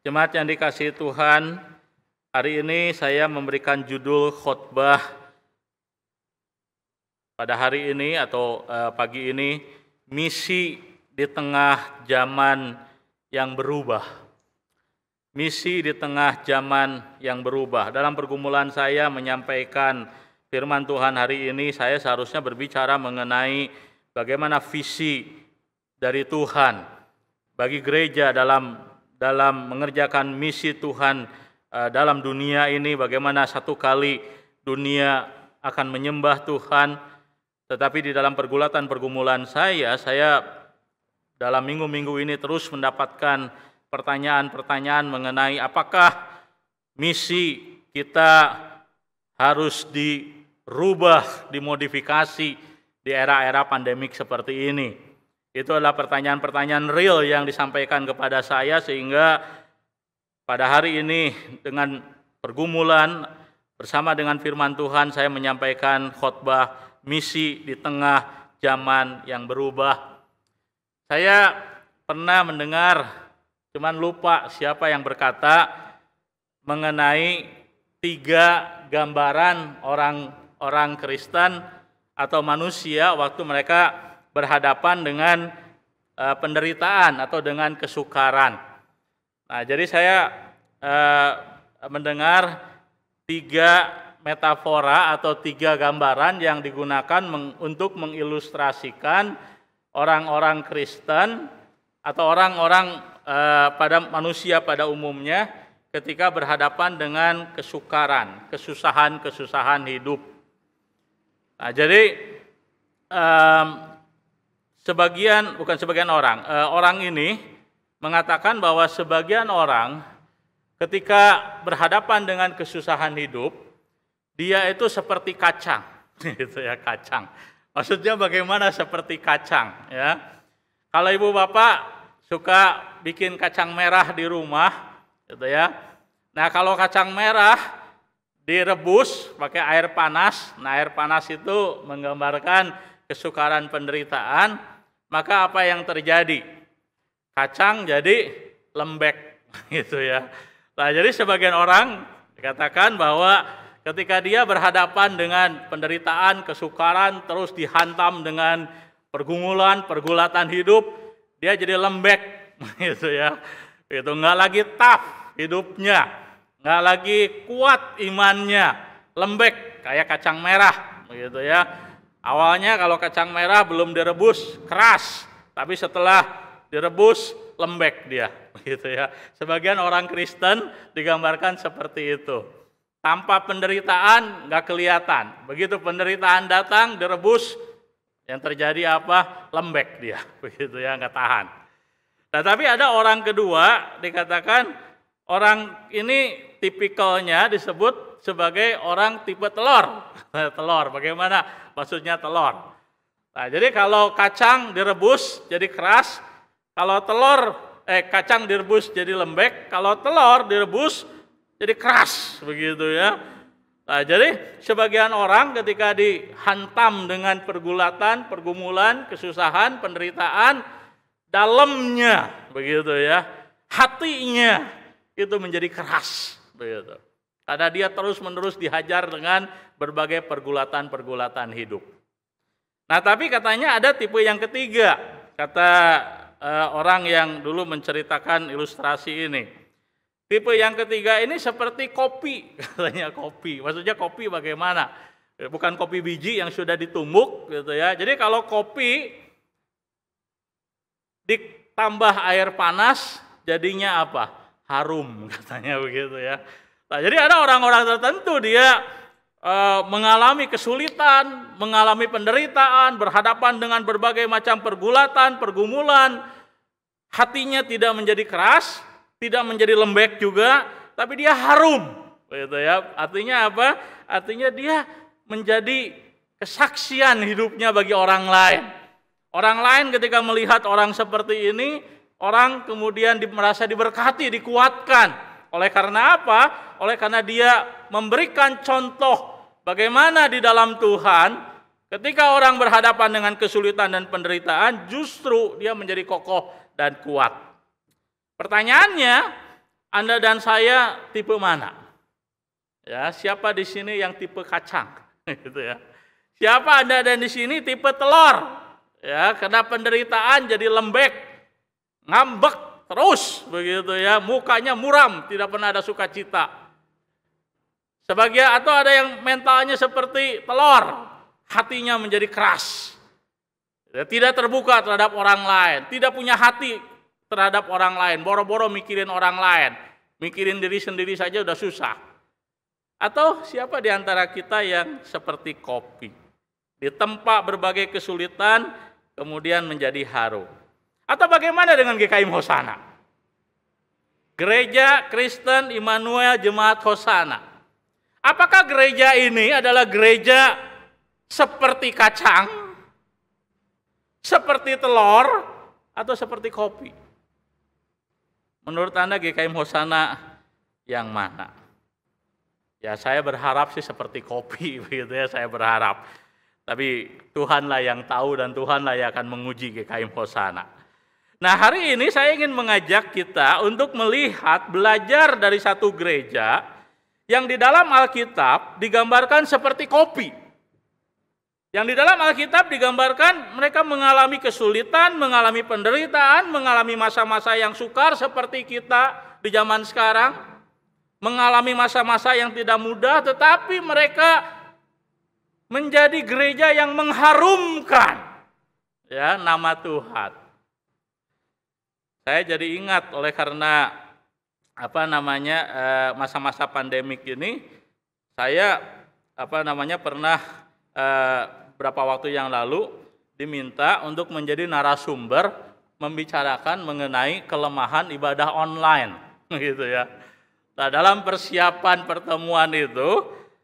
Jemaat yang dikasihi Tuhan, hari ini saya memberikan judul khotbah pada hari ini atau pagi ini, misi di tengah zaman yang berubah. Misi di tengah zaman yang berubah. Dalam pergumulan saya menyampaikan firman Tuhan hari ini, saya seharusnya berbicara mengenai bagaimana visi dari Tuhan bagi gereja dalam mengerjakan misi Tuhan dalam dunia ini, bagaimana satu kali dunia akan menyembah Tuhan. Tetapi di dalam pergumulan saya dalam minggu-minggu ini terus mendapatkan pertanyaan-pertanyaan mengenai apakah misi kita harus dirubah, dimodifikasi di era-era pandemik seperti ini. Itu adalah pertanyaan-pertanyaan real yang disampaikan kepada saya, sehingga pada hari ini dengan pergumulan bersama dengan firman Tuhan saya menyampaikan khotbah misi di tengah zaman yang berubah. Saya pernah mendengar, cuman lupa siapa yang berkata mengenai 3 gambaran orang Kristen atau manusia waktu mereka berhadapan dengan penderitaan atau dengan kesukaran. Nah, jadi saya mendengar 3 metafora atau 3 gambaran yang digunakan untuk mengilustrasikan orang-orang Kristen atau orang-orang pada manusia pada umumnya ketika berhadapan dengan kesukaran, kesusahan hidup. Nah, jadi orang ini mengatakan bahwa sebagian orang ketika berhadapan dengan kesusahan hidup, dia itu seperti kacang, gitu ya, kacang. Maksudnya bagaimana seperti kacang, ya? Kalau ibu bapak suka bikin kacang merah di rumah, gitu ya. Nah, kalau kacang merah direbus pakai air panas, nah air panas itu menggambarkan kesukaran penderitaan. Maka apa yang terjadi? Kacang jadi lembek, gitu ya. Nah, jadi sebagian orang dikatakan bahwa ketika dia berhadapan dengan penderitaan, kesukaran, terus dihantam dengan pergulatan hidup, dia jadi lembek, gitu ya. Itu nggak lagi tough hidupnya, nggak lagi kuat imannya, lembek kayak kacang merah, gitu ya. Awalnya kalau kacang merah belum direbus keras, tapi setelah direbus lembek dia, gitu ya. Sebagian orang Kristen digambarkan seperti itu. Tanpa penderitaan nggak kelihatan. Begitu penderitaan datang direbus, yang terjadi apa? Lembek dia, begitu ya, nggak tahan. Nah, tapi ada orang kedua dikatakan orang ini tipikalnya disebut sebagai orang tipe telur. Telur, bagaimana maksudnya telur? Nah, jadi kalau kacang direbus jadi keras, kalau kacang direbus jadi lembek, kalau telur direbus jadi keras, begitu ya. Nah, jadi sebagian orang ketika dihantam dengan pergumulan, kesusahan, penderitaan, dalamnya, begitu ya, hatinya itu menjadi keras, begitu. Karena dia terus-menerus dihajar dengan berbagai pergulatan hidup. Nah, tapi katanya ada tipe yang ketiga, kata orang yang dulu menceritakan ilustrasi ini. Tipe yang ketiga ini seperti kopi, katanya kopi. Maksudnya kopi bagaimana? Bukan kopi biji yang sudah ditumbuk, gitu ya. Jadi kalau kopi ditambah air panas, jadinya apa? Harum, katanya begitu ya. Nah, jadi ada orang-orang tertentu dia mengalami kesulitan, mengalami penderitaan, berhadapan dengan berbagai macam pergumulan, hatinya tidak menjadi keras, tidak menjadi lembek juga, tapi dia harum, gitu ya. Artinya apa? Artinya dia menjadi kesaksian hidupnya bagi orang lain. Orang lain ketika melihat orang seperti ini, orang kemudian merasa diberkati, dikuatkan. Oleh karena apa? Oleh karena dia memberikan contoh bagaimana di dalam Tuhan ketika orang berhadapan dengan kesulitan dan penderitaan, justru dia menjadi kokoh dan kuat. Pertanyaannya, Anda dan saya tipe mana? Ya, siapa di sini yang tipe kacang? Gitu ya. Siapa Anda dan di sini tipe telur? Ya, karena penderitaan jadi lembek, ngambek terus begitu ya, mukanya muram, tidak pernah ada sukacita. Sebagian atau ada yang mentalnya seperti telur, hatinya menjadi keras. Ya, tidak terbuka terhadap orang lain, tidak punya hati terhadap orang lain, boro-boro mikirin orang lain, mikirin diri sendiri saja udah susah. Atau siapa di antara kita yang seperti kopi, ditempa berbagai kesulitan, kemudian menjadi harum. Atau bagaimana dengan GKIM Hosana? Gereja Kristen Immanuel Jemaat Hosana. Apakah gereja ini adalah gereja seperti kacang, seperti telur, atau seperti kopi? Menurut Anda GKIM Hosana yang mana? Ya, saya berharap sih seperti kopi, begitu ya, saya berharap. Tapi Tuhanlah yang tahu dan Tuhanlah yang akan menguji GKIM Hosana. Nah, hari ini saya ingin mengajak kita untuk melihat, belajar dari satu gereja yang di dalam Alkitab digambarkan seperti kopi. Yang di dalam Alkitab digambarkan mereka mengalami kesulitan, mengalami penderitaan, mengalami masa-masa yang sukar seperti kita di zaman sekarang, mengalami masa-masa yang tidak mudah, tetapi mereka menjadi gereja yang mengharumkan ya nama Tuhan. Saya jadi ingat oleh karena masa-masa pandemik ini, saya pernah beberapa waktu yang lalu diminta untuk menjadi narasumber membicarakan mengenai kelemahan ibadah online, gitu ya. Nah, dalam persiapan pertemuan itu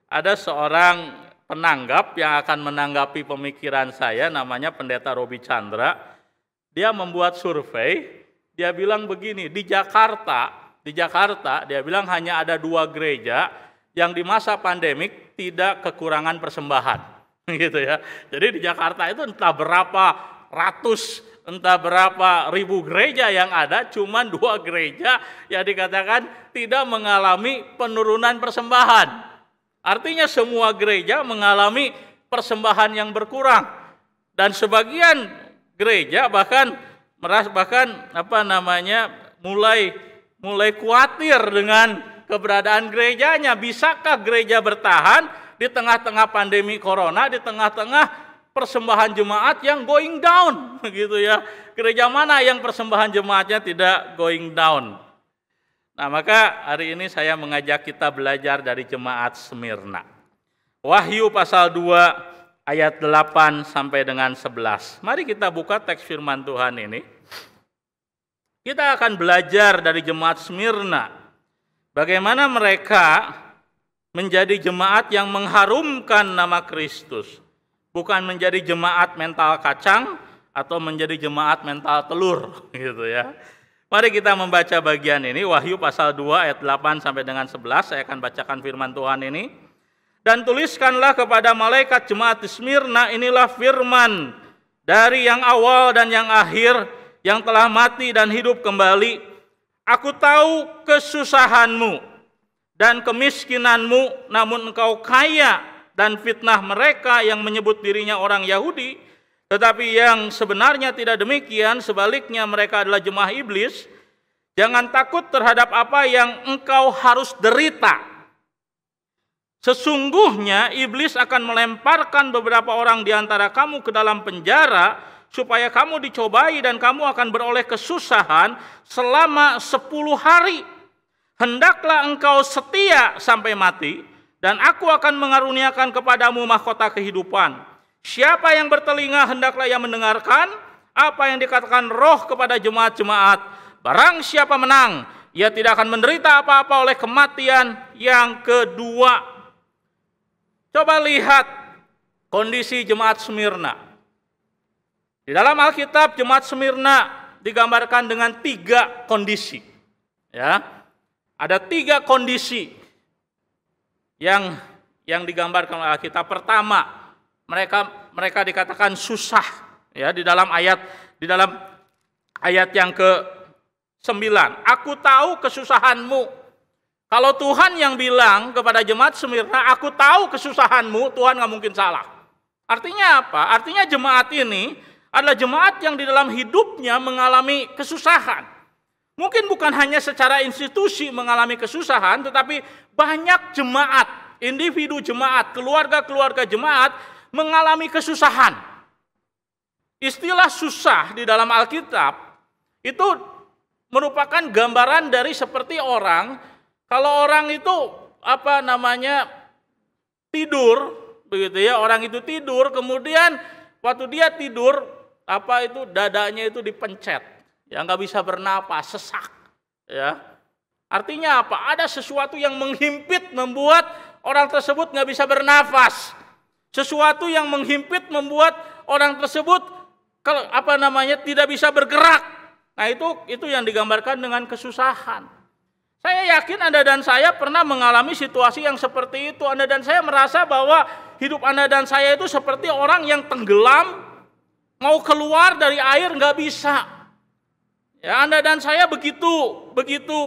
ada seorang penanggap yang akan menanggapi pemikiran saya, namanya Pendeta Robi Chandra. Dia membuat survei, dia bilang begini, di Jakarta dia bilang hanya ada 2 gereja yang di masa pandemik tidak kekurangan persembahan, gitu ya. Jadi di Jakarta itu entah berapa ratus, entah berapa ribu gereja yang ada, cuman 2 gereja yang dikatakan tidak mengalami penurunan persembahan. Artinya semua gereja mengalami persembahan yang berkurang, dan sebagian gereja bahkan mulai khawatir dengan keberadaan gerejanya. Bisakah gereja bertahan di tengah-tengah pandemi corona, di tengah-tengah persembahan jemaat yang going down, begitu ya? Gereja mana yang persembahan jemaatnya tidak going down? Nah, maka hari ini saya mengajak kita belajar dari jemaat Smyrna. Wahyu pasal 2 ayat 8 sampai dengan 11. Mari kita buka teks firman Tuhan ini. Kita akan belajar dari jemaat Smyrna, bagaimana mereka menjadi jemaat yang mengharumkan nama Kristus, bukan menjadi jemaat mental kacang atau menjadi jemaat mental telur, gitu ya. Mari kita membaca bagian ini, Wahyu pasal 2 ayat 8 sampai dengan 11. Saya akan bacakan firman Tuhan ini. Dan tuliskanlah kepada malaikat jemaat di Smyrna, inilah firman dari yang awal dan yang akhir, yang telah mati dan hidup kembali. Aku tahu kesusahanmu dan kemiskinanmu, namun engkau kaya, dan fitnah mereka yang menyebut dirinya orang Yahudi, tetapi yang sebenarnya tidak demikian, sebaliknya mereka adalah jemaah iblis. Jangan takut terhadap apa yang engkau harus derita. Sesungguhnya iblis akan melemparkan beberapa orang di antara kamu ke dalam penjara, supaya kamu dicobai dan kamu akan beroleh kesusahan selama 10 hari. Hendaklah engkau setia sampai mati, dan aku akan mengaruniakan kepadamu mahkota kehidupan. Siapa yang bertelinga hendaklah ia mendengarkan apa yang dikatakan Roh kepada jemaat-jemaat. Barang siapa menang, ia tidak akan menderita apa-apa oleh kematian yang kedua. Coba lihat kondisi jemaat Smyrna. Di dalam Alkitab jemaat Smyrna digambarkan dengan 3 kondisi. Ya, ada 3 kondisi yang digambarkan oleh Alkitab. Pertama, mereka dikatakan susah. Ya, di dalam ayat yang ke 9. Aku tahu kesusahanmu. Kalau Tuhan yang bilang kepada jemaat Smyrna, aku tahu kesusahanmu, Tuhan nggak mungkin salah. Artinya apa? Artinya jemaat ini adalah jemaat yang di dalam hidupnya mengalami kesusahan. Mungkin bukan hanya secara institusi mengalami kesusahan, tetapi banyak jemaat, individu jemaat, keluarga-keluarga jemaat mengalami kesusahan. Istilah susah di dalam Alkitab itu merupakan gambaran dari seperti orang, kalau orang itu tidur, begitu ya, orang itu tidur, kemudian waktu dia tidur, dadanya itu dipencet. Ya, nggak bisa bernapas, sesak. Ya, artinya apa? Ada sesuatu yang menghimpit, membuat orang tersebut nggak bisa bernafas. Sesuatu yang menghimpit, membuat orang tersebut tidak bisa bergerak. Nah, itu yang digambarkan dengan kesusahan. Saya yakin Anda dan saya pernah mengalami situasi yang seperti itu. Anda dan saya merasa bahwa hidup Anda dan saya itu seperti orang yang tenggelam, mau keluar dari air nggak bisa. Ya, Anda dan saya begitu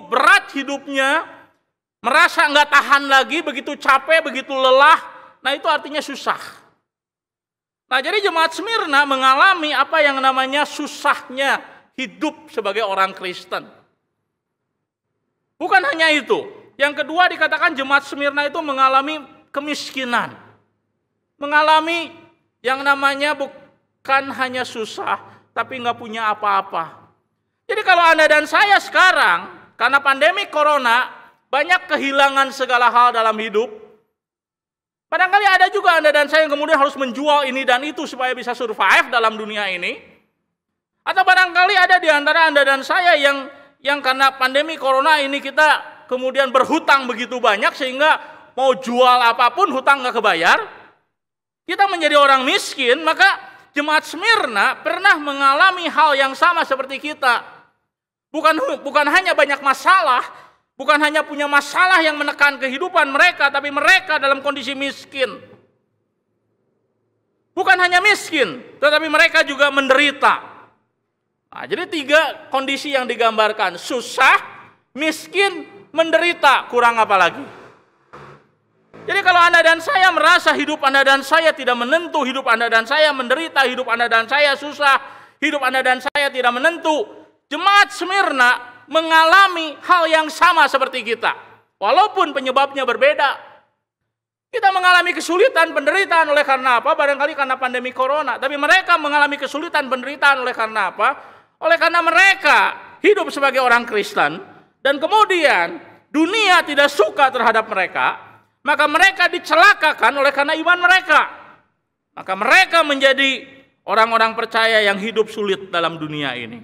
berat hidupnya, merasa nggak tahan lagi, begitu capek, begitu lelah. Nah, itu artinya susah. Nah, jadi jemaat Smyrna mengalami apa yang namanya susahnya hidup sebagai orang Kristen. Bukan hanya itu. Yang kedua dikatakan jemaat Smyrna itu mengalami kemiskinan. Mengalami yang namanya bukan hanya susah, tapi nggak punya apa-apa. Jadi kalau Anda dan saya sekarang, karena pandemi corona, banyak kehilangan segala hal dalam hidup. Barangkali ada juga Anda dan saya yang kemudian harus menjual ini dan itu supaya bisa survive dalam dunia ini. Atau barangkali ada di antara Anda dan saya yang karena pandemi corona ini kita kemudian berhutang begitu banyak sehingga mau jual apapun hutang nggak kebayar. Kita menjadi orang miskin, maka jemaat Smyrna pernah mengalami hal yang sama seperti kita. Bukan hanya banyak masalah, bukan hanya punya masalah yang menekan kehidupan mereka, tapi mereka dalam kondisi miskin. Bukan hanya miskin, tetapi mereka juga menderita. Nah, jadi 3 kondisi yang digambarkan, susah, miskin, menderita, kurang apa lagi? Jadi kalau Anda dan saya merasa hidup Anda dan saya tidak menentu, hidup Anda dan saya menderita, hidup Anda dan saya susah, hidup Anda dan saya tidak menentu, jemaat Smyrna mengalami hal yang sama seperti kita. Walaupun penyebabnya berbeda. Kita mengalami kesulitan, penderitaan oleh karena apa? Barangkali karena pandemi corona. Tapi mereka mengalami kesulitan, penderitaan oleh karena apa? Oleh karena mereka hidup sebagai orang Kristen. Dan kemudian dunia tidak suka terhadap mereka. Maka mereka dicelakakan oleh karena iman mereka. Maka mereka menjadi orang-orang percaya yang hidup sulit dalam dunia ini.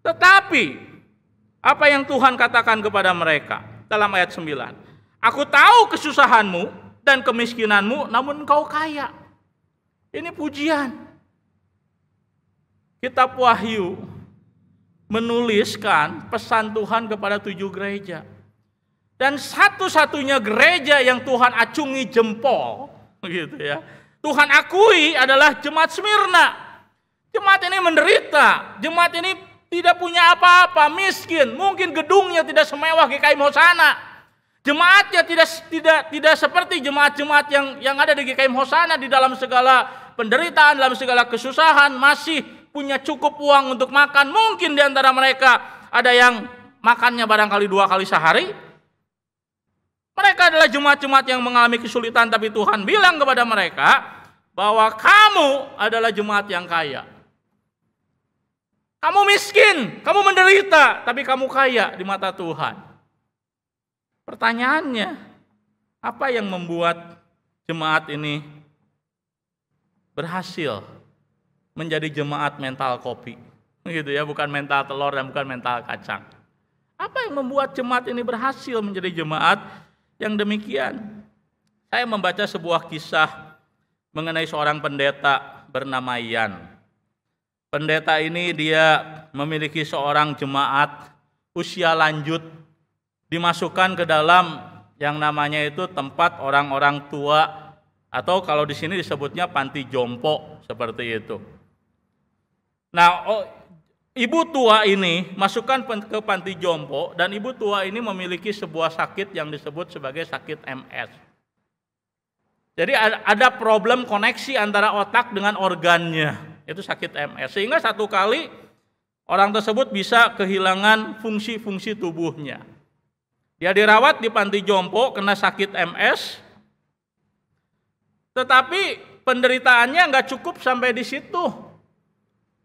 Tetapi, apa yang Tuhan katakan kepada mereka dalam ayat 9? Aku tahu kesusahanmu dan kemiskinanmu, namun engkau kaya. Ini pujian. Kitab Wahyu menuliskan pesan Tuhan kepada 7 gereja. Dan satu-satunya gereja yang Tuhan acungi jempol, gitu ya, Tuhan akui adalah jemaat Smyrna. Jemaat ini menderita, jemaat ini tidak punya apa-apa, miskin, mungkin gedungnya tidak semewah GKI Hosana. Jemaatnya tidak seperti jemaat-jemaat yang ada di GKI Hosana, di dalam segala penderitaan, dalam segala kesusahan masih punya cukup uang untuk makan. Mungkin di antara mereka ada yang makannya barangkali 2 kali sehari. Mereka adalah jemaat-jemaat yang mengalami kesulitan, tapi Tuhan bilang kepada mereka bahwa kamu adalah jemaat yang kaya. Kamu miskin, kamu menderita, tapi kamu kaya di mata Tuhan. Pertanyaannya, apa yang membuat jemaat ini berhasil menjadi jemaat mental kopi? Gitu ya, bukan mental telur dan bukan mental kacang. Apa yang membuat jemaat ini berhasil menjadi jemaat yang demikian? Saya membaca sebuah kisah mengenai seorang pendeta bernama Yan. Pendeta ini dia memiliki seorang jemaat usia lanjut, dimasukkan ke dalam yang namanya itu tempat orang-orang tua, atau kalau di sini disebutnya panti jompo, seperti itu. Nah, ibu tua ini masukkan ke panti jompo, dan ibu tua ini memiliki sebuah sakit yang disebut sebagai sakit MS. Jadi ada problem koneksi antara otak dengan organnya, itu sakit MS. Sehingga satu kali orang tersebut bisa kehilangan fungsi-fungsi tubuhnya. Dia dirawat di panti jompo, kena sakit MS, tetapi penderitaannya nggak cukup sampai di situ.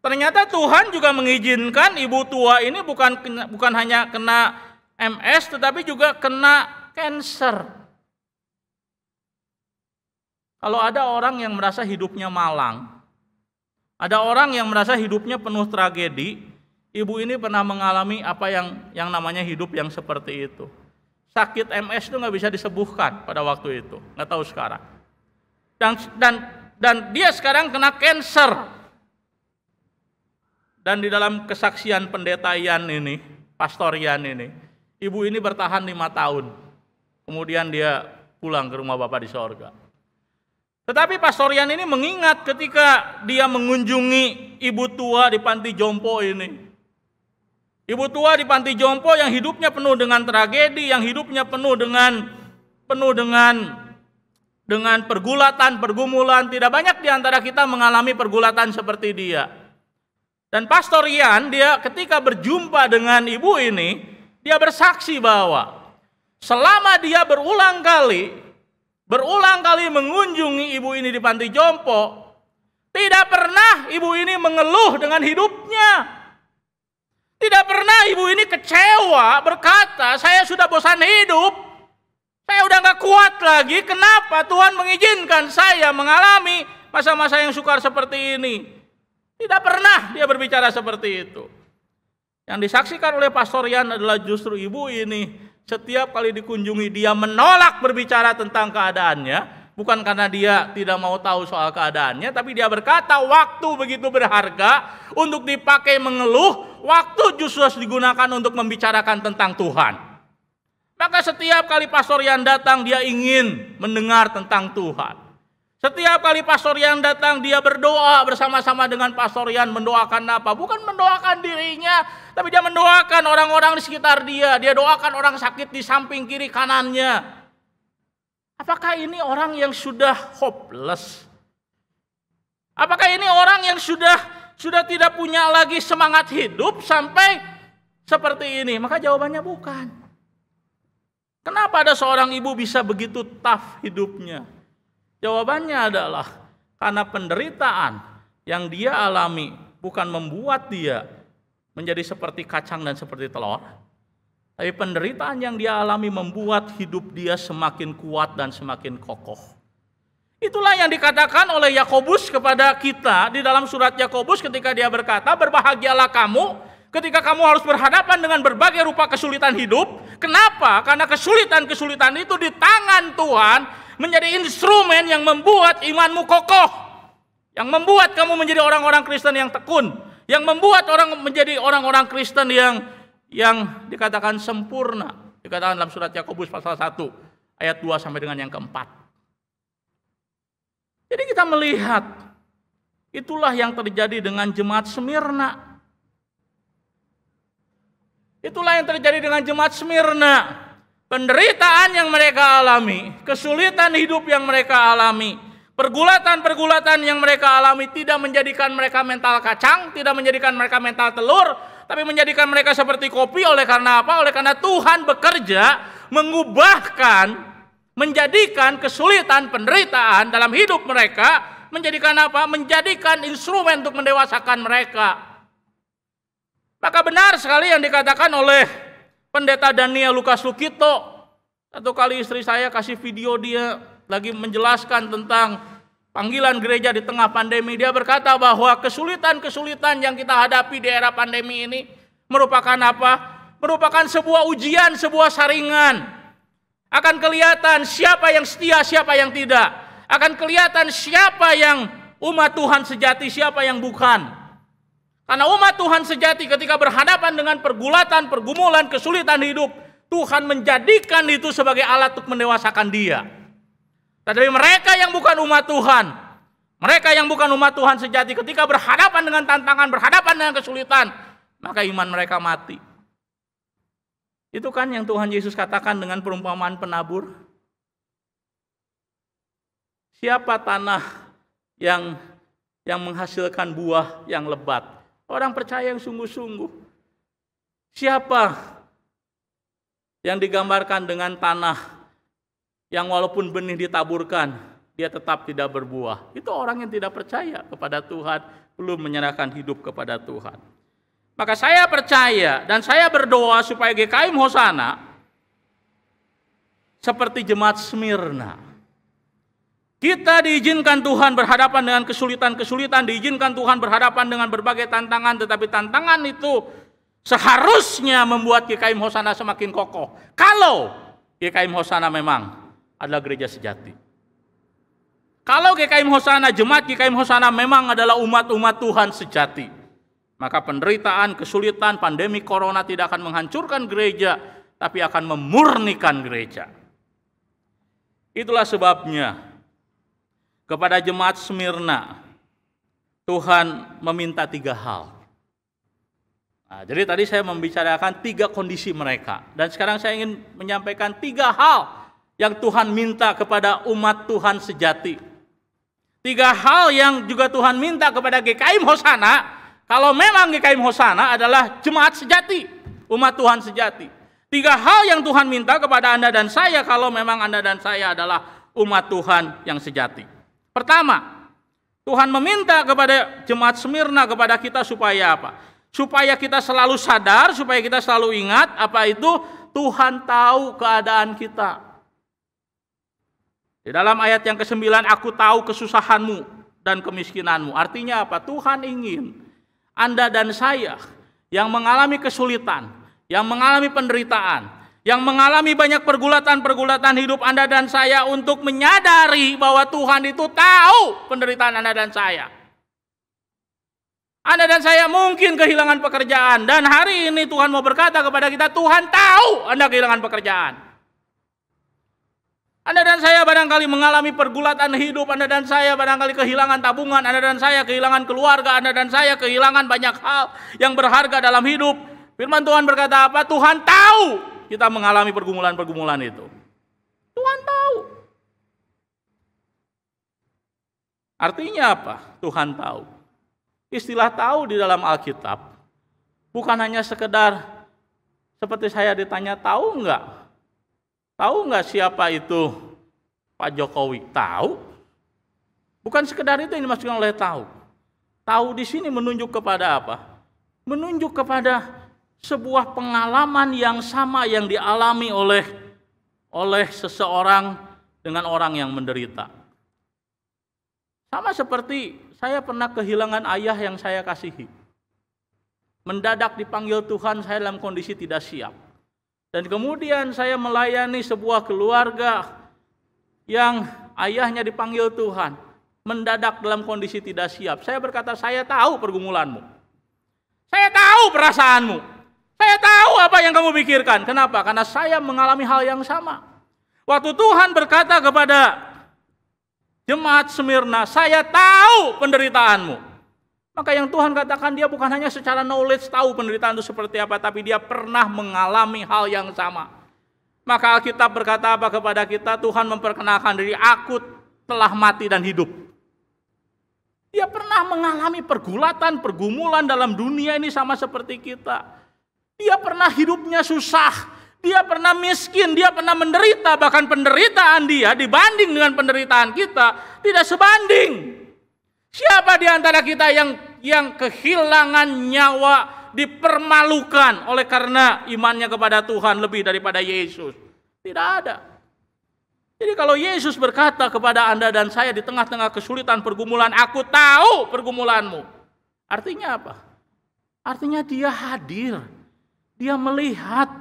Ternyata Tuhan juga mengizinkan ibu tua ini bukan hanya kena MS, tetapi juga kena kanker. Kalau ada orang yang merasa hidupnya malang, ada orang yang merasa hidupnya penuh tragedi, ibu ini pernah mengalami apa yang namanya hidup yang seperti itu. Sakit MS itu nggak bisa disembuhkan pada waktu itu, nggak tahu sekarang. Dan dia sekarang kena kanker. Dan di dalam kesaksian pendeta Ian ini, Pastor Ian ini, ibu ini bertahan 5 tahun. Kemudian dia pulang ke rumah Bapa di sorga. Tetapi Pastor Ian ini mengingat ketika dia mengunjungi ibu tua di panti jompo ini. Ibu tua di panti jompo yang hidupnya penuh dengan tragedi, yang hidupnya penuh dengan pergulatan, pergumulan. Tidak banyak di antara kita mengalami pergulatan seperti dia. Dan Pastor Ian, dia ketika berjumpa dengan ibu ini, dia bersaksi bahwa selama dia berulang kali mengunjungi ibu ini di panti jompo, tidak pernah ibu ini mengeluh dengan hidupnya. Tidak pernah ibu ini kecewa berkata, saya sudah bosan hidup, saya udah gak kuat lagi, kenapa Tuhan mengizinkan saya mengalami masa-masa yang sukar seperti ini. Tidak pernah dia berbicara seperti itu. Yang disaksikan oleh Pastor Ian adalah justru ibu ini, setiap kali dikunjungi dia menolak berbicara tentang keadaannya, bukan karena dia tidak mau tahu soal keadaannya, tapi dia berkata waktu begitu berharga untuk dipakai mengeluh, waktu justru harus digunakan untuk membicarakan tentang Tuhan. Maka setiap kali Pastor Ian datang, dia ingin mendengar tentang Tuhan. Setiap kali Pastor Ian datang, dia berdoa bersama-sama dengan Pastor Ian. Mendoakan apa? Bukan mendoakan dirinya, tapi dia mendoakan orang-orang di sekitar dia. Dia doakan orang sakit di samping kiri kanannya. Apakah ini orang yang sudah hopeless? Apakah ini orang yang sudah tidak punya lagi semangat hidup sampai seperti ini? Maka jawabannya bukan. Kenapa ada seorang ibu bisa begitu tough hidupnya? Jawabannya adalah karena penderitaan yang dia alami bukan membuat dia menjadi seperti kacang dan seperti telur, tapi penderitaan yang dia alami membuat hidup dia semakin kuat dan semakin kokoh. Itulah yang dikatakan oleh Yakobus kepada kita di dalam surat Yakobus ketika dia berkata, berbahagialah kamu ketika kamu harus berhadapan dengan berbagai rupa kesulitan hidup. Kenapa? Karena kesulitan-kesulitan itu di tangan Tuhan menjadi instrumen yang membuat imanmu kokoh, yang membuat kamu menjadi orang-orang Kristen yang tekun, yang membuat menjadi orang-orang Kristen yang dikatakan sempurna. Dikatakan dalam surat Yakobus pasal 1 ayat 2 sampai dengan yang keempat. Jadi kita melihat itulah yang terjadi dengan jemaat Smyrna. Itulah yang terjadi dengan jemaat Smyrna. Penderitaan yang mereka alami, kesulitan hidup yang mereka alami, pergulatan-pergulatan yang mereka alami tidak menjadikan mereka mental kacang, tidak menjadikan mereka mental telur, tapi menjadikan mereka seperti kopi. Oleh karena apa? Oleh karena Tuhan bekerja menjadikan kesulitan, penderitaan dalam hidup mereka, menjadikan apa? Menjadikan instrumen untuk mendewasakan mereka. Maka benar sekali yang dikatakan oleh Pendeta Daniel Lukas Lukito. Satu kali istri saya kasih video dia lagi menjelaskan tentang panggilan gereja di tengah pandemi. Dia berkata bahwa kesulitan-kesulitan yang kita hadapi di era pandemi ini merupakan apa? Merupakan sebuah ujian, sebuah saringan. Akan kelihatan siapa yang setia, siapa yang tidak. Akan kelihatan siapa yang umat Tuhan sejati, siapa yang bukan. Karena umat Tuhan sejati ketika berhadapan dengan pergulatan, pergumulan, kesulitan hidup, Tuhan menjadikan itu sebagai alat untuk mendewasakan dia. Tetapi mereka yang bukan umat Tuhan, mereka yang bukan umat Tuhan sejati ketika berhadapan dengan tantangan, berhadapan dengan kesulitan, maka iman mereka mati. Itu kan yang Tuhan Yesus katakan dengan perumpamaan penabur. Siapa tanah yang menghasilkan buah yang lebat? Orang percaya yang sungguh-sungguh. Siapa yang digambarkan dengan tanah yang walaupun benih ditaburkan, dia tetap tidak berbuah? Itu orang yang tidak percaya kepada Tuhan, belum menyerahkan hidup kepada Tuhan. Maka saya percaya dan saya berdoa supaya GKM Hosana seperti jemaat Smyrna. Kita diizinkan Tuhan berhadapan dengan kesulitan-kesulitan, diizinkan Tuhan berhadapan dengan berbagai tantangan, tetapi tantangan itu seharusnya membuat GKM Hosana semakin kokoh. Kalau GKM Hosana memang adalah gereja sejati. Kalau GKM Hosana, jemaat GKM Hosana memang adalah umat-umat Tuhan sejati, maka penderitaan, kesulitan, pandemi corona tidak akan menghancurkan gereja, tapi akan memurnikan gereja. Itulah sebabnya kepada jemaat Smyrna, Tuhan meminta 3 hal. Nah, jadi tadi saya membicarakan 3 kondisi mereka, dan sekarang saya ingin menyampaikan 3 hal yang Tuhan minta kepada umat Tuhan sejati. 3 hal yang juga Tuhan minta kepada GKM Hosana, kalau memang GKM Hosana adalah jemaat sejati, umat Tuhan sejati. 3 hal yang Tuhan minta kepada Anda dan saya kalau memang Anda dan saya adalah umat Tuhan yang sejati. Pertama, Tuhan meminta kepada jemaat Smyrna, kepada kita supaya apa? Supaya kita selalu sadar, supaya kita selalu ingat, apa itu? Tuhan tahu keadaan kita. Di dalam ayat yang ke-9, aku tahu kesusahanmu dan kemiskinanmu. Artinya apa? Tuhan ingin Anda dan saya yang mengalami kesulitan, yang mengalami penderitaan, yang mengalami banyak pergulatan-pergulatan hidup Anda dan saya untuk menyadari bahwa Tuhan itu tahu penderitaan Anda dan saya. Anda dan saya mungkin kehilangan pekerjaan, dan hari ini Tuhan mau berkata kepada kita, Tuhan tahu Anda kehilangan pekerjaan. Anda dan saya barangkali mengalami pergulatan hidup, Anda dan saya barangkali kehilangan tabungan, Anda dan saya kehilangan keluarga, Anda dan saya kehilangan banyak hal yang berharga dalam hidup. Firman Tuhan berkata apa? Tuhan tahu kita mengalami pergumulan-pergumulan itu. Tuhan tahu. Artinya apa? Tuhan tahu. Istilah tahu di dalam Alkitab bukan hanya sekedar seperti saya ditanya, tahu enggak? Tahu nggak siapa itu Pak Jokowi? Tahu. Bukan sekedar itu yang dimaksudkan oleh tahu. Tahu di sini menunjuk kepada apa? Menunjuk kepada sebuah pengalaman yang sama yang dialami oleh seseorang dengan orang yang menderita. Sama seperti saya pernah kehilangan ayah yang saya kasihi. Mendadak dipanggil Tuhan, saya dalam kondisi tidak siap. Dan kemudian saya melayani sebuah keluarga yang ayahnya dipanggil Tuhan, mendadak dalam kondisi tidak siap. Saya berkata, saya tahu pergumulanmu. Saya tahu perasaanmu. Saya tahu apa yang kamu pikirkan. Kenapa? Karena saya mengalami hal yang sama. Waktu Tuhan berkata kepada jemaat Smyrna, saya tahu penderitaanmu. Maka yang Tuhan katakan, dia bukan hanya secara knowledge tahu penderitaan itu seperti apa, tapi dia pernah mengalami hal yang sama. Maka Alkitab berkata apa kepada kita? Tuhan memperkenalkan diri, aku telah mati dan hidup. Dia pernah mengalami pergulatan, pergumulan dalam dunia ini sama seperti kita. Dia pernah hidupnya susah, dia pernah miskin, dia pernah menderita, bahkan penderitaan dia dibanding dengan penderitaan kita tidak sebanding. Siapa di antara kita yang kehilangan nyawa, dipermalukan oleh karena imannya kepada Tuhan lebih daripada Yesus? Tidak ada. Jadi kalau Yesus berkata kepada Anda dan saya di tengah-tengah kesulitan pergumulan, aku tahu pergumulanmu. Artinya apa? Artinya dia hadir. Dia melihat.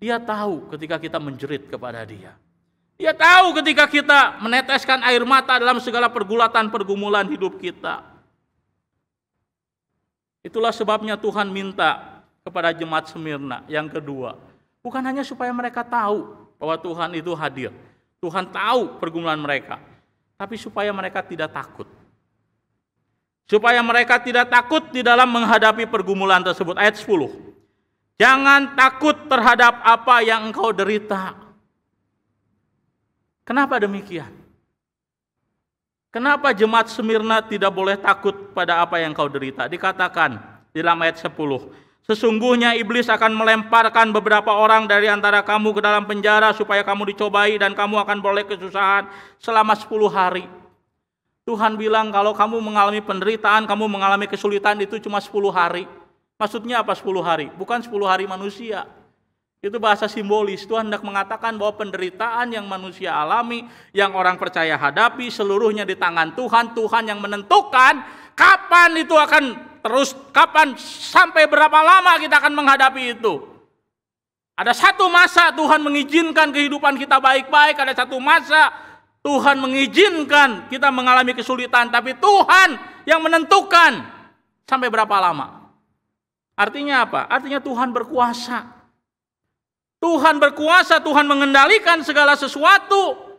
Dia tahu ketika kita menjerit kepada dia. Dia tahu ketika kita meneteskan air mata dalam segala pergulatan pergumulan hidup kita. Itulah sebabnya Tuhan minta kepada jemaat Smyrna. Yang kedua, bukan hanya supaya mereka tahu bahwa Tuhan itu hadir. Tuhan tahu pergumulan mereka. Tapi supaya mereka tidak takut. supaya mereka tidak takut di dalam menghadapi pergumulan tersebut. Ayat 10. Jangan takut terhadap apa yang engkau derita. Kenapa demikian? Kenapa jemaat Smyrna tidak boleh takut pada apa yang kau derita? Dikatakan di dalam ayat 10. Sesungguhnya iblis akan melemparkan beberapa orang dari antara kamu ke dalam penjara supaya kamu dicobai dan kamu akan beroleh kesusahan selama 10 hari. Tuhan bilang kalau kamu mengalami penderitaan, kamu mengalami kesulitan itu cuma 10 hari. Maksudnya apa 10 hari? Bukan 10 hari manusia. Itu bahasa simbolis. Tuhan hendak mengatakan bahwa penderitaan yang manusia alami, yang orang percaya hadapi, seluruhnya di tangan Tuhan. Tuhan yang menentukan kapan itu akan terus, kapan, sampai berapa lama kita akan menghadapi itu. Ada satu masa Tuhan mengizinkan kehidupan kita baik-baik, ada satu masa Tuhan mengizinkan kita mengalami kesulitan, tapi Tuhan yang menentukan sampai berapa lama. Artinya apa? Artinya Tuhan berkuasa. Tuhan berkuasa, Tuhan mengendalikan segala sesuatu.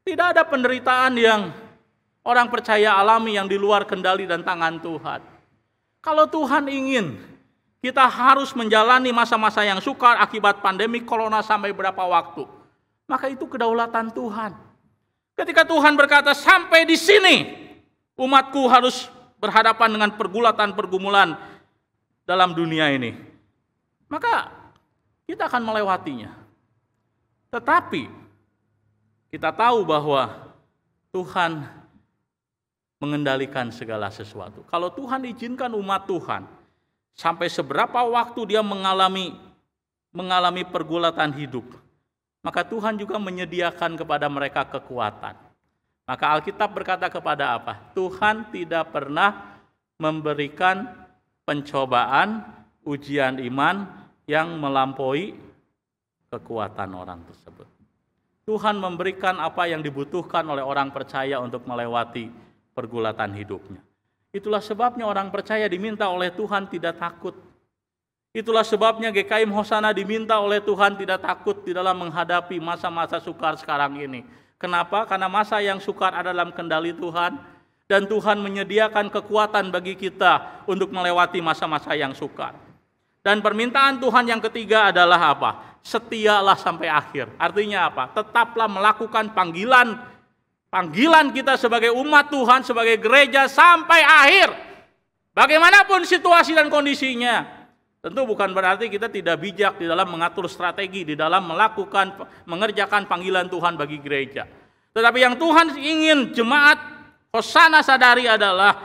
Tidak ada penderitaan yang orang percaya alami yang di luar kendali dan tangan Tuhan. Kalau Tuhan ingin kita harus menjalani masa-masa yang sukar akibat pandemi corona sampai berapa waktu, maka itu kedaulatan Tuhan. Ketika Tuhan berkata sampai di sini, umatku harus berhadapan dengan pergumulan dalam dunia ini, maka kita akan melewatinya. Tetapi kita tahu bahwa Tuhan mengendalikan segala sesuatu. Kalau Tuhan izinkan umat Tuhan sampai seberapa waktu dia mengalami pergulatan hidup, maka Tuhan juga menyediakan kepada mereka kekuatan. Maka Alkitab berkata kepada apa? Tuhan tidak pernah memberikan pencobaan, ujian iman yang melampaui kekuatan orang tersebut. Tuhan memberikan apa yang dibutuhkan oleh orang percaya untuk melewati pergulatan hidupnya. Itulah sebabnya orang percaya diminta oleh Tuhan tidak takut. Itulah sebabnya GKM Hosana diminta oleh Tuhan tidak takut di dalam menghadapi masa-masa sukar sekarang ini. Kenapa? Karena masa yang sukar ada dalam kendali Tuhan, dan Tuhan menyediakan kekuatan bagi kita untuk melewati masa-masa yang sukar. Dan permintaan Tuhan yang ketiga adalah apa? Setialah sampai akhir. Artinya apa? Tetaplah melakukan panggilan kita sebagai umat Tuhan, sebagai gereja sampai akhir. Bagaimanapun situasi dan kondisinya. Tentu bukan berarti kita tidak bijak di dalam mengatur strategi, di dalam mengerjakan panggilan Tuhan bagi gereja. Tetapi yang Tuhan ingin jemaat Hosana sadari adalah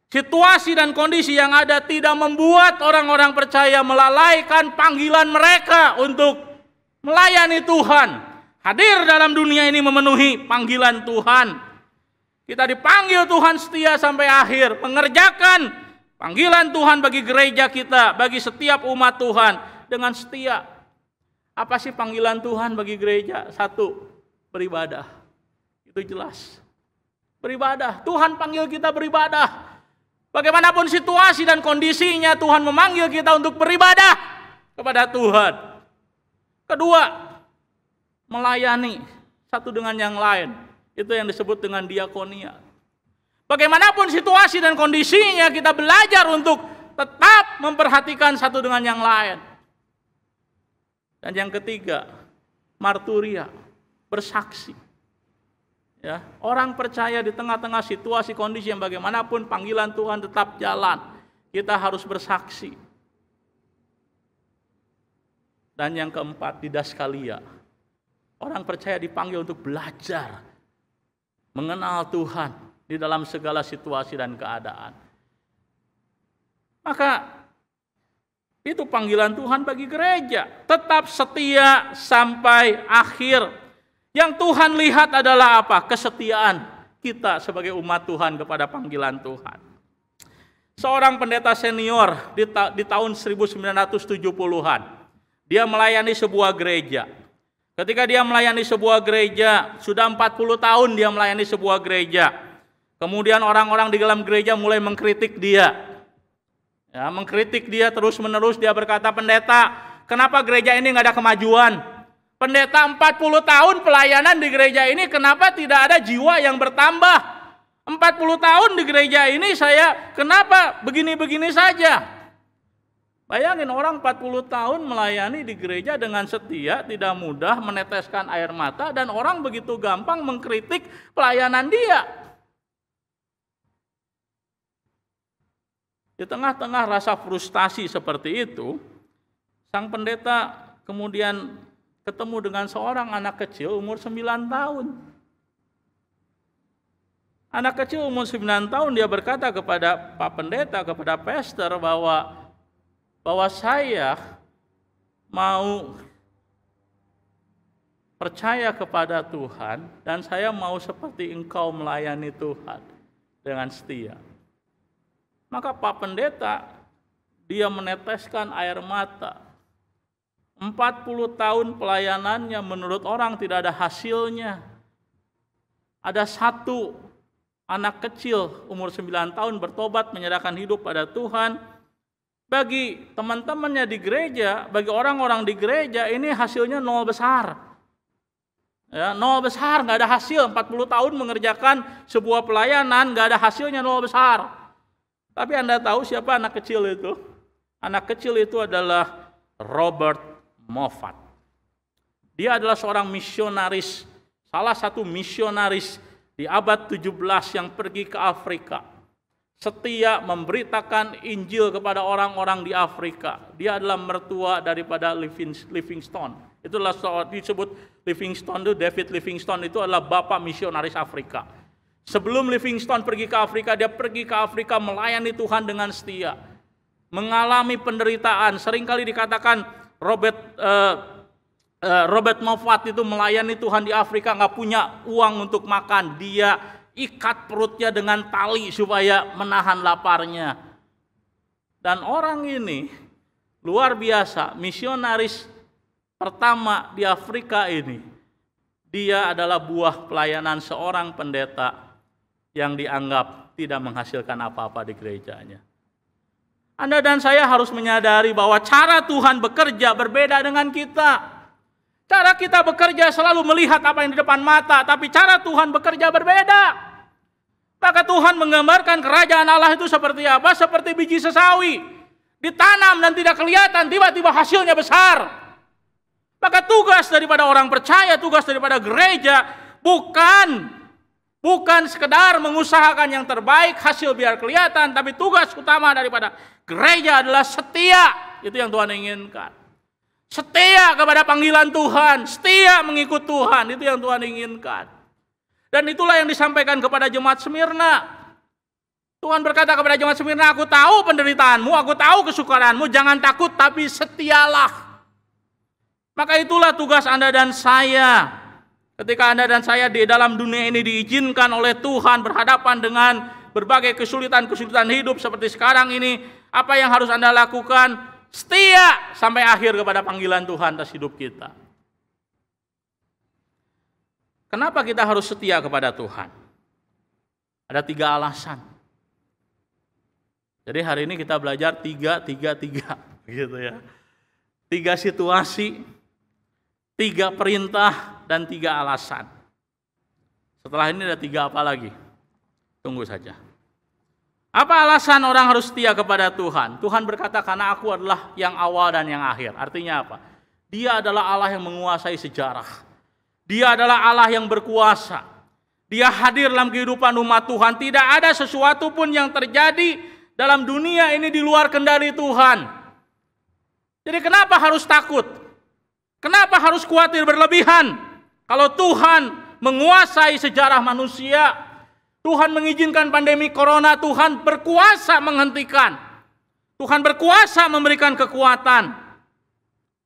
situasi dan kondisi yang ada tidak membuat orang-orang percaya melalaikan panggilan mereka untuk melayani Tuhan. Hadir dalam dunia ini memenuhi panggilan Tuhan. Kita dipanggil Tuhan setia sampai akhir, mengerjakan panggilan Tuhan bagi gereja kita, bagi setiap umat Tuhan dengan setia. Apa sih panggilan Tuhan bagi gereja? Satu, beribadah. Itu jelas. Beribadah. Tuhan panggil kita beribadah. Bagaimanapun situasi dan kondisinya, Tuhan memanggil kita untuk beribadah kepada Tuhan. Kedua, melayani satu dengan yang lain. Itu yang disebut dengan diakonia. Bagaimanapun situasi dan kondisinya, kita belajar untuk tetap memperhatikan satu dengan yang lain. Dan yang ketiga, marturia, bersaksi. Ya, orang percaya di tengah-tengah situasi kondisi yang bagaimanapun panggilan Tuhan tetap jalan. Kita harus bersaksi. Dan yang keempat, didaskalia. Orang percaya dipanggil untuk belajar mengenal Tuhan di dalam segala situasi dan keadaan. Maka itu panggilan Tuhan bagi gereja. Tetap setia sampai akhir. Yang Tuhan lihat adalah apa? Kesetiaan kita sebagai umat Tuhan kepada panggilan Tuhan. Seorang pendeta senior di tahun 1970-an, dia melayani sebuah gereja. Ketika dia melayani sebuah gereja, sudah 40 tahun dia melayani sebuah gereja. Kemudian orang-orang di dalam gereja mulai mengkritik dia. Ya, mengkritik dia terus-menerus. Dia berkata, pendeta, kenapa gereja ini nggak ada kemajuan? Pendeta 40 tahun pelayanan di gereja ini, kenapa tidak ada jiwa yang bertambah? 40 tahun di gereja ini saya kenapa begini-begini saja? Bayangin orang 40 tahun melayani di gereja dengan setia, tidak mudah meneteskan air mata, dan orang begitu gampang mengkritik pelayanan dia. Di tengah-tengah rasa frustasi seperti itu, sang pendeta kemudian ketemu dengan seorang anak kecil umur 9 tahun. Anak kecil umur 9 tahun dia berkata kepada Pak Pendeta, kepada pastor bahwa saya mau percaya kepada Tuhan dan saya mau seperti engkau melayani Tuhan dengan setia. Maka Pak Pendeta dia meneteskan air mata. 40 tahun pelayanannya menurut orang tidak ada hasilnya. Ada satu anak kecil umur 9 tahun bertobat menyerahkan hidup pada Tuhan. Bagi teman-temannya di gereja, bagi orang-orang di gereja ini hasilnya nol besar. Ya, nol besar, nggak ada hasil. 40 tahun mengerjakan sebuah pelayanan, nggak ada hasilnya, nol besar. Tapi Anda tahu siapa anak kecil itu? Anak kecil itu adalah Robert Moffat. Dia adalah seorang misionaris, salah satu misionaris di abad 17 yang pergi ke Afrika. Setia memberitakan Injil kepada orang-orang di Afrika. Dia adalah mertua daripada Livingstone. Itulah disebut Livingstone itu, David Livingstone itu adalah bapak misionaris Afrika. Sebelum Livingstone pergi ke Afrika, dia pergi ke Afrika melayani Tuhan dengan setia. Mengalami penderitaan, seringkali dikatakan Robert Moffat itu melayani Tuhan di Afrika, nggak punya uang untuk makan. Dia ikat perutnya dengan tali supaya menahan laparnya. Dan orang ini luar biasa, misionaris pertama di Afrika ini. Dia adalah buah pelayanan seorang pendeta yang dianggap tidak menghasilkan apa-apa di gerejanya. Anda dan saya harus menyadari bahwa cara Tuhan bekerja berbeda dengan kita. Cara kita bekerja selalu melihat apa yang di depan mata, tapi cara Tuhan bekerja berbeda. Maka Tuhan menggambarkan kerajaan Allah itu seperti apa? Seperti biji sesawi. Ditanam dan tidak kelihatan, tiba-tiba hasilnya besar. Maka tugas daripada orang percaya, tugas daripada gereja, bukan sekedar mengusahakan yang terbaik, hasil biar kelihatan, tapi tugas utama daripada gereja adalah setia. Itu yang Tuhan inginkan. Setia kepada panggilan Tuhan, setia mengikut Tuhan, itu yang Tuhan inginkan. Dan itulah yang disampaikan kepada jemaat Smyrna. Tuhan berkata kepada jemaat Smyrna, aku tahu penderitaanmu, aku tahu kesukaranmu, jangan takut tapi setialah. Maka itulah tugas Anda dan saya. Ketika Anda dan saya di dalam dunia ini diizinkan oleh Tuhan berhadapan dengan berbagai kesulitan-kesulitan hidup seperti sekarang ini, apa yang harus Anda lakukan? Setia sampai akhir kepada panggilan Tuhan atas hidup kita. Kenapa kita harus setia kepada Tuhan? Ada 3 alasan. Jadi hari ini kita belajar 3, gitu ya. 3 situasi, 3 perintah, dan 3 alasan. Setelah ini ada 3 apa lagi? Tunggu saja. Apa alasan orang harus setia kepada Tuhan? Tuhan berkata, karena aku adalah yang awal dan yang akhir. Artinya apa? Dia adalah Allah yang menguasai sejarah. Dia adalah Allah yang berkuasa. Dia hadir dalam kehidupan umat Tuhan. Tidak ada sesuatu pun yang terjadi dalam dunia ini di luar kendali Tuhan. Jadi kenapa harus takut? Kenapa harus khawatir berlebihan? Kalau Tuhan menguasai sejarah manusia, Tuhan mengizinkan pandemi corona, Tuhan berkuasa menghentikan. Tuhan berkuasa memberikan kekuatan.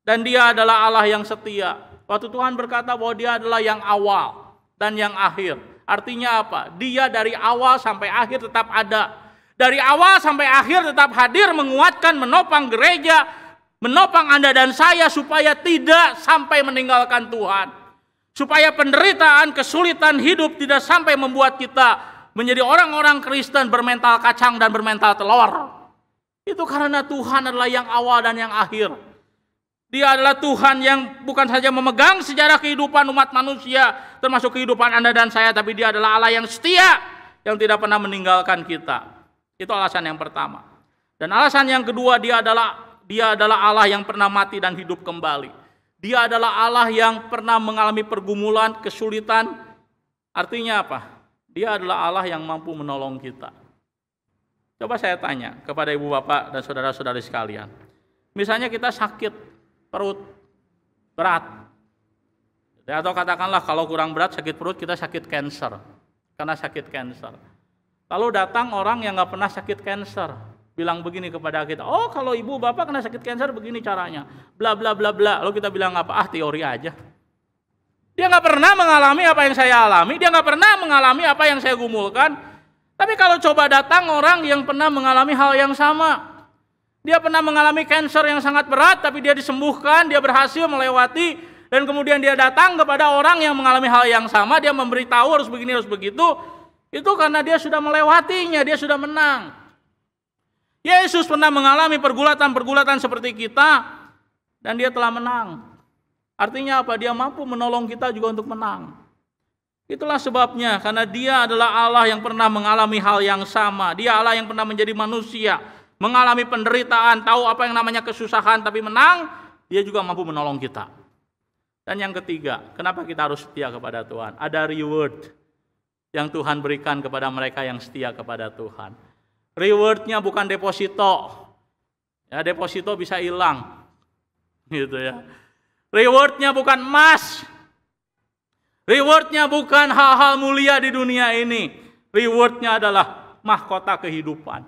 Dan Dia adalah Allah yang setia. Waktu Tuhan berkata bahwa Dia adalah yang awal dan yang akhir. Artinya apa? Dia dari awal sampai akhir tetap ada. Dari awal sampai akhir tetap hadir, menguatkan, menopang gereja, menopang Anda dan saya supaya tidak sampai meninggalkan Tuhan. Supaya penderitaan, kesulitan hidup tidak sampai membuat kita menjadi orang-orang Kristen bermental kacang dan bermental telur. Itu karena Tuhan adalah yang awal dan yang akhir. Dia adalah Tuhan yang bukan saja memegang sejarah kehidupan umat manusia, termasuk kehidupan Anda dan saya, tapi Dia adalah Allah yang setia, yang tidak pernah meninggalkan kita. Itu alasan yang pertama. Dan alasan yang kedua, dia adalah Allah yang pernah mati dan hidup kembali. Dia adalah Allah yang pernah mengalami pergumulan, kesulitan. Artinya apa? Dia adalah Allah yang mampu menolong kita. Coba saya tanya kepada ibu bapak dan saudara-saudari sekalian. Misalnya kita sakit perut berat. Atau katakanlah kalau kurang berat sakit perut, kita sakit kanker. Karena sakit kanker. Lalu datang orang yang nggak pernah sakit kanker. Bilang begini kepada kita, oh kalau ibu bapak kena sakit kanker begini caranya. Bla bla bla bla. Lalu kita bilang apa? Ah, teori aja. Dia nggak pernah mengalami apa yang saya alami. Dia nggak pernah mengalami apa yang saya gumulkan. Tapi kalau coba datang orang yang pernah mengalami hal yang sama. Dia pernah mengalami kanker yang sangat berat, tapi dia disembuhkan, dia berhasil melewati. Dan kemudian dia datang kepada orang yang mengalami hal yang sama, dia memberitahu harus begini, harus begitu. Itu karena dia sudah melewatinya, dia sudah menang. Yesus pernah mengalami pergulatan-pergulatan seperti kita, dan dia telah menang. Artinya apa? Dia mampu menolong kita juga untuk menang. Itulah sebabnya, karena dia adalah Allah yang pernah mengalami hal yang sama. Dia Allah yang pernah menjadi manusia, mengalami penderitaan, tahu apa yang namanya kesusahan, tapi menang. Dia juga mampu menolong kita. Dan yang ketiga, kenapa kita harus setia kepada Tuhan? Ada reward yang Tuhan berikan kepada mereka yang setia kepada Tuhan. Rewardnya bukan deposito. Ya, deposito bisa hilang. Gitu ya. Rewardnya bukan emas. Rewardnya bukan hal-hal mulia di dunia ini. Rewardnya adalah mahkota kehidupan.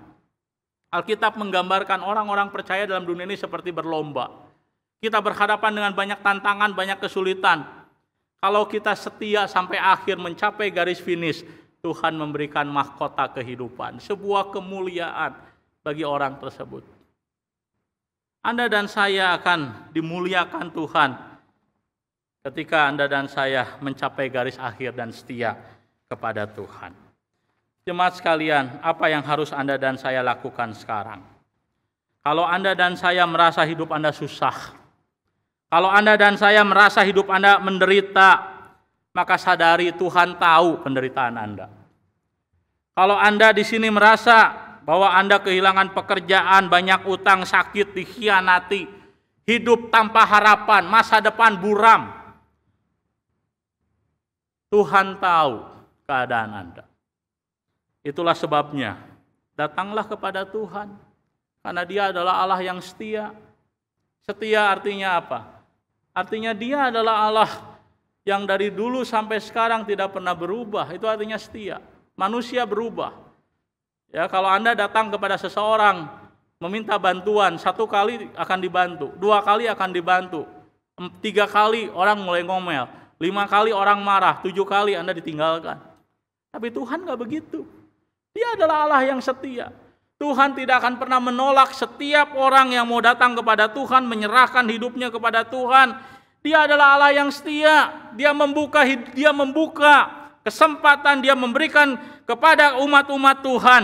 Alkitab menggambarkan orang-orang percaya dalam dunia ini seperti berlomba. Kita berhadapan dengan banyak tantangan, banyak kesulitan. Kalau kita setia sampai akhir mencapai garis finish, Tuhan memberikan mahkota kehidupan. Sebuah kemuliaan bagi orang tersebut. Anda dan saya akan dimuliakan Tuhan ketika Anda dan saya mencapai garis akhir dan setia kepada Tuhan. Jemaat sekalian, apa yang harus Anda dan saya lakukan sekarang? Kalau Anda dan saya merasa hidup Anda susah, kalau Anda dan saya merasa hidup Anda menderita, maka sadari Tuhan tahu penderitaan Anda. Kalau Anda di sini merasa bahwa Anda kehilangan pekerjaan, banyak utang, sakit, dikhianati, hidup tanpa harapan, masa depan buram, Tuhan tahu keadaan Anda. Itulah sebabnya, datanglah kepada Tuhan. Karena Dia adalah Allah yang setia. Setia artinya apa? Artinya Dia adalah Allah yang dari dulu sampai sekarang tidak pernah berubah. Itu artinya setia. Manusia berubah. Ya, kalau Anda datang kepada seseorang meminta bantuan, 1 kali akan dibantu, 2 kali akan dibantu, 3 kali orang mulai ngomel, 5 kali orang marah, 7 kali Anda ditinggalkan. Tapi Tuhan gak begitu. Dia adalah Allah yang setia. Tuhan tidak akan pernah menolak setiap orang yang mau datang kepada Tuhan, menyerahkan hidupnya kepada Tuhan. Dia adalah Allah yang setia. Dia membuka kesempatan, Dia memberikan kepada umat-umat Tuhan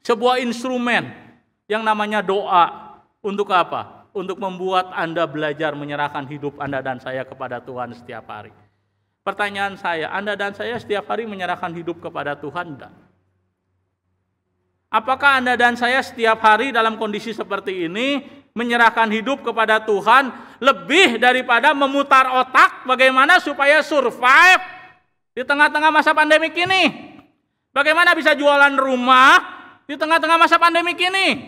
sebuah instrumen yang namanya doa. Untuk apa? Untuk membuat Anda belajar menyerahkan hidup Anda dan saya kepada Tuhan setiap hari. Pertanyaan saya, Anda dan saya setiap hari menyerahkan hidup kepada Tuhan enggak? Apakah Anda dan saya setiap hari dalam kondisi seperti ini menyerahkan hidup kepada Tuhan lebih daripada memutar otak bagaimana supaya survive di tengah-tengah masa pandemik ini? Bagaimana bisa jualan rumah di tengah-tengah masa pandemik ini?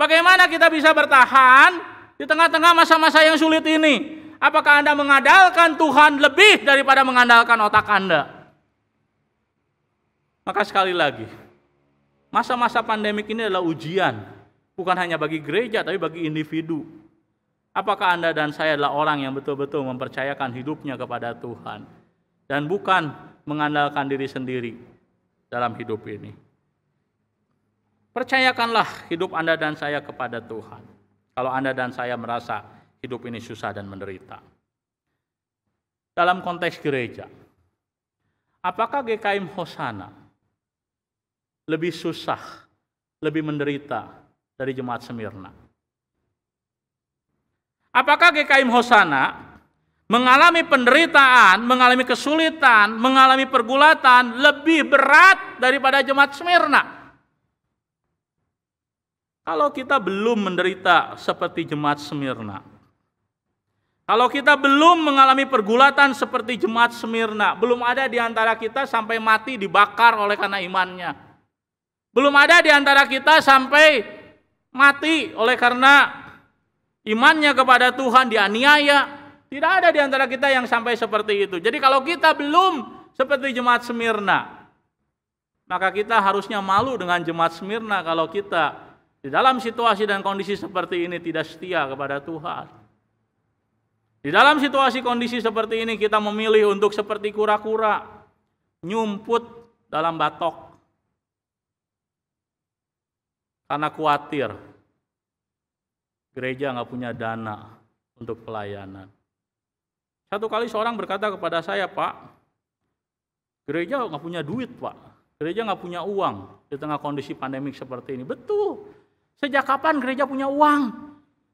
Bagaimana kita bisa bertahan di tengah-tengah masa-masa yang sulit ini? Apakah Anda mengandalkan Tuhan lebih daripada mengandalkan otak Anda? Maka sekali lagi, masa-masa pandemik ini adalah ujian, bukan hanya bagi gereja, tapi bagi individu. Apakah Anda dan saya adalah orang yang betul-betul mempercayakan hidupnya kepada Tuhan, dan bukan mengandalkan diri sendiri dalam hidup ini? Percayakanlah hidup Anda dan saya kepada Tuhan, kalau Anda dan saya merasa hidup ini susah dan menderita. Dalam konteks gereja, apakah GKM Hosana lebih susah, lebih menderita dari jemaat Smyrna? Apakah GKM Hosana mengalami penderitaan, mengalami kesulitan, mengalami pergulatan lebih berat daripada jemaat Smyrna. Kalau kita belum menderita seperti jemaat Smyrna, kalau kita belum mengalami pergulatan seperti jemaat Smyrna, belum ada di antara kita sampai mati dibakar oleh karena imannya. Belum ada di antara kita sampai mati oleh karena imannya kepada Tuhan dianiaya. Tidak ada di antara kita yang sampai seperti itu. Jadi kalau kita belum seperti jemaat Smyrna, maka kita harusnya malu dengan jemaat Smyrna kalau kita di dalam situasi dan kondisi seperti ini tidak setia kepada Tuhan. Di dalam situasi kondisi seperti ini kita memilih untuk seperti kura-kura, nyumput dalam batok. Karena khawatir gereja nggak punya dana untuk pelayanan. Satu kali seorang berkata kepada saya, Pak, gereja nggak punya duit, Pak. Gereja nggak punya uang di tengah kondisi pandemik seperti ini. Betul. Sejak kapan gereja punya uang?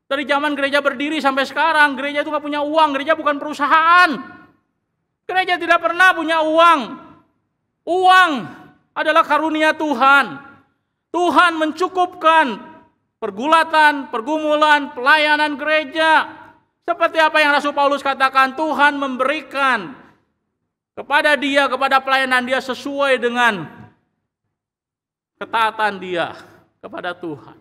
Dari zaman gereja berdiri sampai sekarang, gereja itu nggak punya uang. Gereja bukan perusahaan. Gereja tidak pernah punya uang. Uang adalah karunia Tuhan. Tuhan mencukupkan pergulatan, pergumulan, pelayanan gereja. Seperti apa yang Rasul Paulus katakan, Tuhan memberikan kepada dia, kepada pelayanan dia sesuai dengan ketaatan dia kepada Tuhan.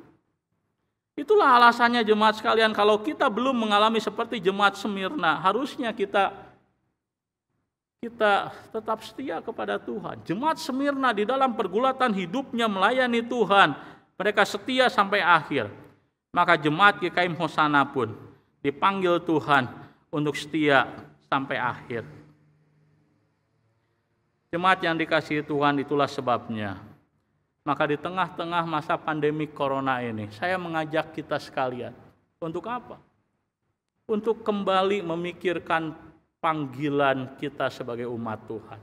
Itulah alasannya jemaat sekalian, kalau kita belum mengalami seperti jemaat Smyrna, harusnya kita tetap setia kepada Tuhan. Jemaat Smyrna di dalam pergulatan hidupnya melayani Tuhan, mereka setia sampai akhir. Maka jemaat GKM Hosana pun dipanggil Tuhan untuk setia sampai akhir. Jemaat yang dikasihi Tuhan, itulah sebabnya. Maka di tengah-tengah masa pandemi corona ini, saya mengajak kita sekalian, untuk apa? Untuk kembali memikirkan panggilan kita sebagai umat Tuhan.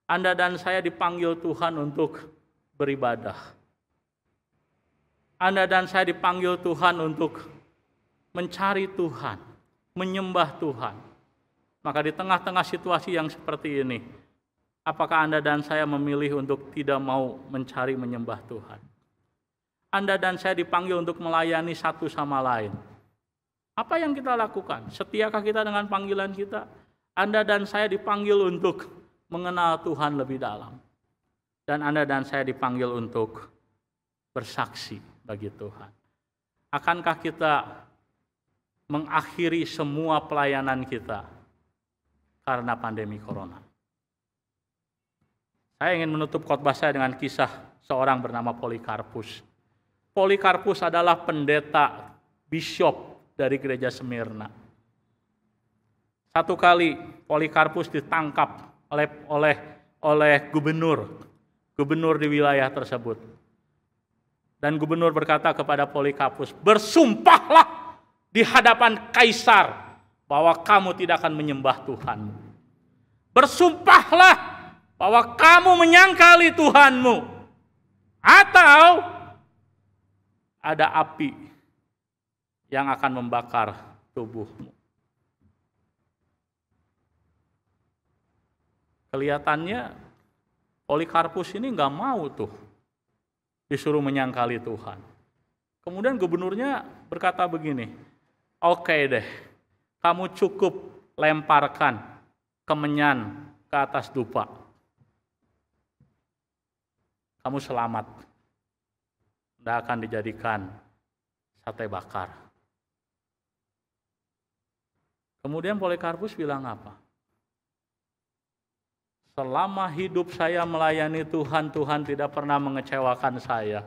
Anda dan saya dipanggil Tuhan untuk beribadah. Anda dan saya dipanggil Tuhan untuk mencari Tuhan, menyembah Tuhan. Maka di tengah-tengah situasi yang seperti ini, apakah Anda dan saya memilih untuk tidak mau mencari menyembah Tuhan? Anda dan saya dipanggil untuk melayani satu sama lain. Apa yang kita lakukan? Setiakah kita dengan panggilan kita? Anda dan saya dipanggil untuk mengenal Tuhan lebih dalam. Dan Anda dan saya dipanggil untuk bersaksi bagi Tuhan. Akankah kita mengakhiri semua pelayanan kita karena pandemi corona? Saya ingin menutup khotbah saya dengan kisah seorang bernama Polikarpus. Polikarpus adalah pendeta bishop dari gereja Smyrna. Satu kali Polikarpus ditangkap oleh gubernur di wilayah tersebut. Dan gubernur berkata kepada Polikarpus, "Bersumpahlah di hadapan kaisar bahwa kamu tidak akan menyembah Tuhanmu. Bersumpahlah bahwa kamu menyangkali Tuhanmu, atau ada api yang akan membakar tubuhmu." Kelihatannya Polikarpus ini nggak mau tuh disuruh menyangkali Tuhan. Kemudian gubernurnya berkata begini, "Oke deh, kamu cukup lemparkan kemenyan ke atas dupa. Kamu selamat. Tidak akan dijadikan sate bakar." Kemudian Polikarpus bilang apa? "Selama hidup saya melayani Tuhan, Tuhan tidak pernah mengecewakan saya.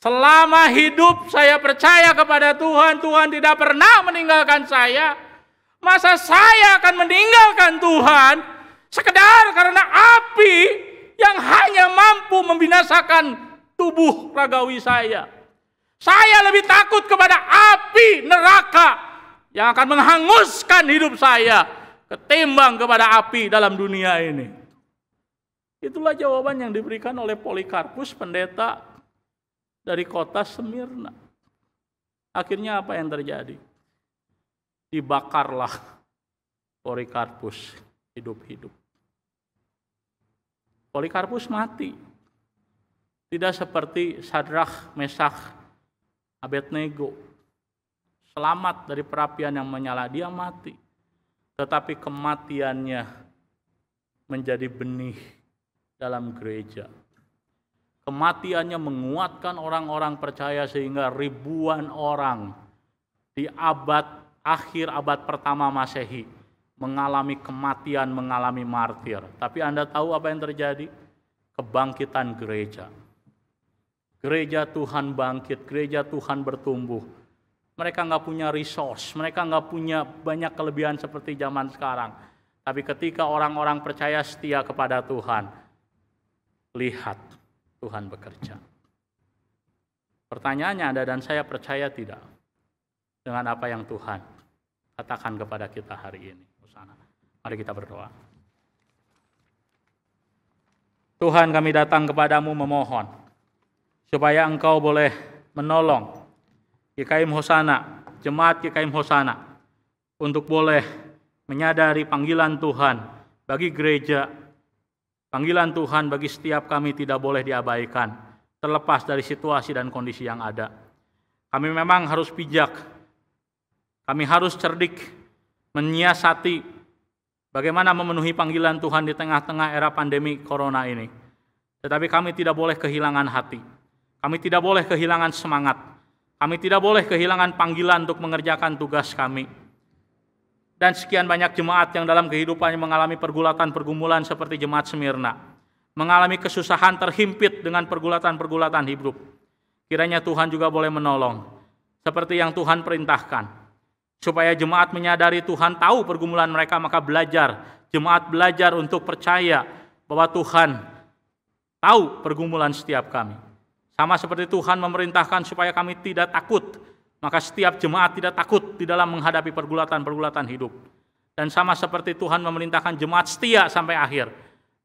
Selama hidup saya percaya kepada Tuhan, Tuhan tidak pernah meninggalkan saya. Masa saya akan meninggalkan Tuhan sekedar karena api yang hanya mampu membinasakan tubuh ragawi saya? Saya lebih takut kepada api neraka yang akan menghanguskan hidup saya ketimbang kepada api dalam dunia ini." Itulah jawaban yang diberikan oleh Polikarpus, pendeta dari kota Smyrna. Akhirnya apa yang terjadi? dibakarlah Polikarpus hidup-hidup. Polikarpus mati. Tidak seperti Sadrak, Mesak, Abednego. Selamat dari perapian yang menyala, dia mati. Tetapi kematiannya menjadi benih dalam gereja. Kematiannya menguatkan orang-orang percaya sehingga ribuan orang di akhir abad pertama Masehi mengalami kematian, mengalami martir. Tapi Anda tahu apa yang terjadi? Kebangkitan gereja. Gereja Tuhan bangkit, gereja Tuhan bertumbuh. Mereka nggak punya resource, mereka nggak punya banyak kelebihan seperti zaman sekarang. Tapi ketika orang-orang percaya setia kepada Tuhan, lihat Tuhan bekerja. Pertanyaannya, Anda dan saya percaya tidak dengan apa yang Tuhan katakan kepada kita hari ini? Mari kita berdoa. Tuhan, kami datang kepadamu memohon supaya Engkau boleh menolong GKIM Hosana, jemaat GKIM Hosana, untuk boleh menyadari panggilan Tuhan bagi gereja, panggilan Tuhan bagi setiap kami tidak boleh diabaikan, terlepas dari situasi dan kondisi yang ada. Kami memang harus bijak, kami harus cerdik, menyiasati bagaimana memenuhi panggilan Tuhan di tengah-tengah era pandemi corona ini. Tetapi kami tidak boleh kehilangan hati. Kami tidak boleh kehilangan semangat. Kami tidak boleh kehilangan panggilan untuk mengerjakan tugas kami. Dan sekian banyak jemaat yang dalam kehidupannya mengalami pergulatan-pergumulan seperti jemaat Smyrna. Mengalami kesusahan terhimpit dengan pergulatan-pergulatan hidup. Kiranya Tuhan juga boleh menolong. Seperti yang Tuhan perintahkan. Supaya jemaat menyadari Tuhan tahu pergumulan mereka, maka belajar. Jemaat belajar untuk percaya bahwa Tuhan tahu pergumulan setiap kami. Sama seperti Tuhan memerintahkan supaya kami tidak takut, maka setiap jemaat tidak takut di dalam menghadapi pergulatan-pergulatan hidup. Dan sama seperti Tuhan memerintahkan jemaat setia sampai akhir,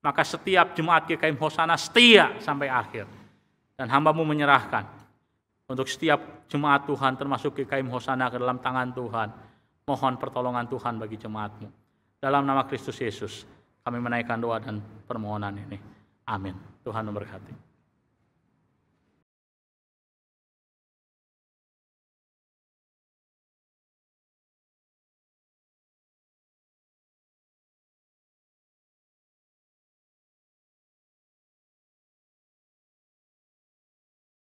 maka setiap jemaat GKIM Hosana setia sampai akhir. Dan hamba-Mu menyerahkan untuk setiap jemaat Tuhan termasuk GKIM Hosana ke dalam tangan Tuhan. Mohon pertolongan Tuhan bagi jemaat-Mu. Dalam nama Kristus Yesus kami menaikkan doa dan permohonan ini. Amin. Tuhan memberkati.